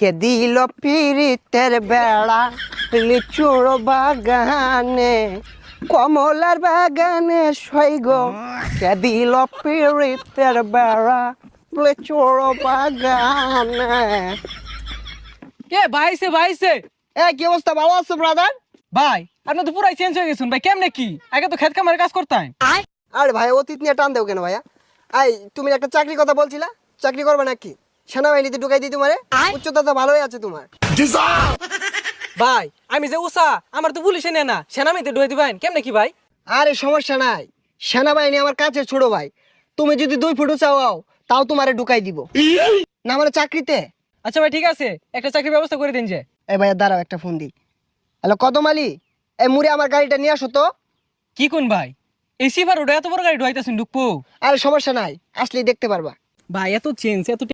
কে দিল পিরিতের বেড়া লিচুর বাগানে কমলার বাগানে সৈগ কে দিল পিরিতের বেড়া লিচুর বাগানে। কে ভাইছে ভাইছে কি অবস্থা, ভালো আছো ব্রাদার? ভাই আপনি তো পুরাই চেঞ্জ হয়ে গেছেন ভাই, কেমনে কি আগে তো খেত কামারে কাজ করতেন। আরে ভাই অতীত নিয়ে টান দেও কেন ভাইয়া? তুমি একটা চাকরির কথা বলছিলা, চাকরি করবে নাকি? সেনাবাহিনীতে ঢুকাই দিই তোমারে, উচ্চতা তো ভালোই আছে তোমার। ভাই আমি যে উষা আমার তো পুলিশে নেয় না, সেনামিতে ঢুয়ে দিবেন কেমনে কি ভাই? আরে সমস্যা নাই, সেনাবাহিনী আমার কাছে ছোট ভাই। তুমি যদি 2 ফুট চাও তাও তোমারে ঢুকাই দিব না মানে চাকরিতে। আচ্ছা ভাই ঠিক আছে, একটা চাকরির ব্যবস্থা করে দিন যে। এই ভাইয়া দাঁড়াও, একটা ফোন দিই। হ্যালো কদম আলী, এই মুড়ে আমার গাড়িটা নিয়ে আসো তো। কি কোন ভাই এই সিফার ওটা এত বড় গাড়ি ঢুয়াইতেছেন ঢুকবো? আরে সমস্যা নাই, আসলেই দেখতে পারবা। ভাই এত চেঞ্জ এত